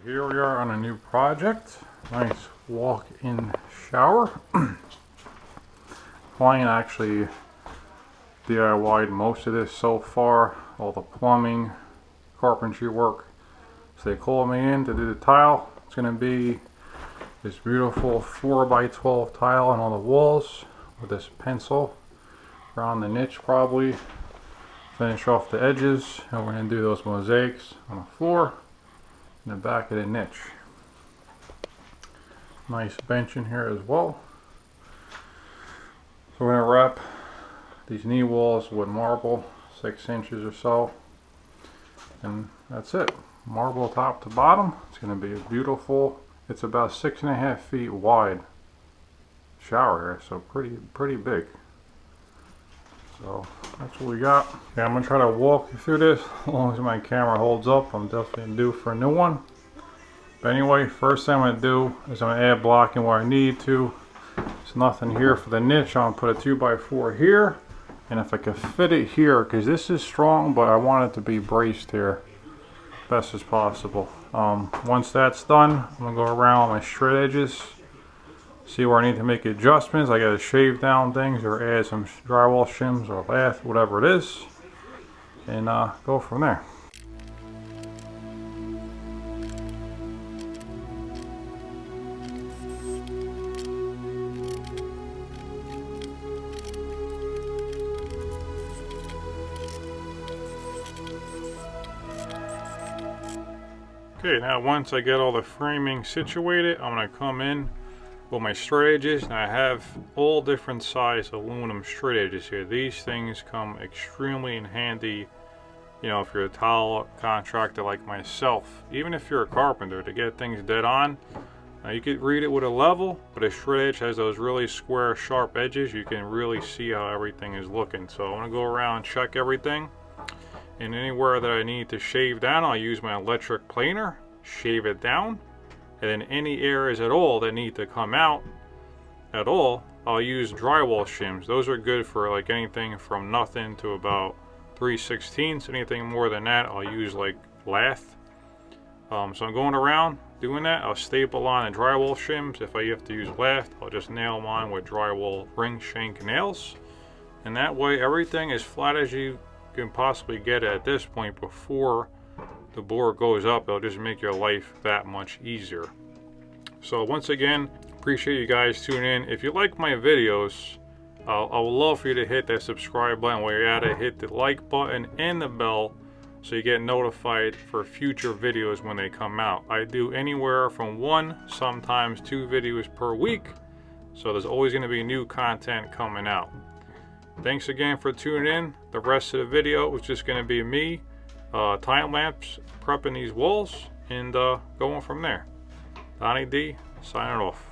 Here we are on a new project. Nice walk-in shower. Client actually DIY'd most of this so far, all the plumbing, carpentry work. So they called me in to do the tile. It's going to be this beautiful 4x12 tile on all the walls with this pencil around the niche probably. Finish off the edges, and we're going to do those mosaics on the floor in the back of the niche. Nice bench in here as well. So we're going to wrap these knee walls with marble, 6 inches or so, and that's it. Marble top to bottom. It's going to be beautiful. It's about 6.5 feet wide shower here, so pretty big. So that's what we got. Yeah, I'm gonna try to walk you through this as long as my camera holds up. I'm definitely due for a new one. But anyway, first thing I'm gonna do is I'm gonna add blocking where I need to. There's nothing here for the niche. I'm gonna put a 2x4 here, and if I can fit it here, because this is strong, but I want it to be braced here best as possible. Once that's done, I'm gonna go around my straight edges, see where I need to make adjustments. I gotta shave down things or add some drywall shims or lath, whatever it is, and go from there. Okay, now once I get all the framing situated, I'm gonna come in with my straight edges, and I have all different size aluminum straight edges here. These things come extremely in handy, you know, if you're a tile contractor like myself, even if you're a carpenter, to get things dead on. Now you could read it with a level, but a straight edge has those really square, sharp edges. You can really see how everything is looking. So I'm gonna go around and check everything, and anywhere that I need to shave down, I'll use my electric planer, shave it down. And then any areas at all that need to come out at all, I'll use drywall shims. Those are good for like anything from nothing to about 3/16. Anything more than that, I'll use like lath. So I'm going around doing that. I'll staple on the drywall shims. If I have to use lath, I'll just nail them on with drywall ring shank nails. And that way everything is flat as you can possibly get at this point before the board goes up. It'll just make your life that much easier. So once again, appreciate you guys tuning in. If you like my videos, I would love for you to hit that subscribe button. While you're at it, hit the like button and the bell so you get notified for future videos when they come out. I do anywhere from 1, sometimes 2 videos per week, so there's always going to be new content coming out. Thanks again for tuning in. The rest of the video is just going to be me time lapse prepping these walls and going from there. Donnie D signing off.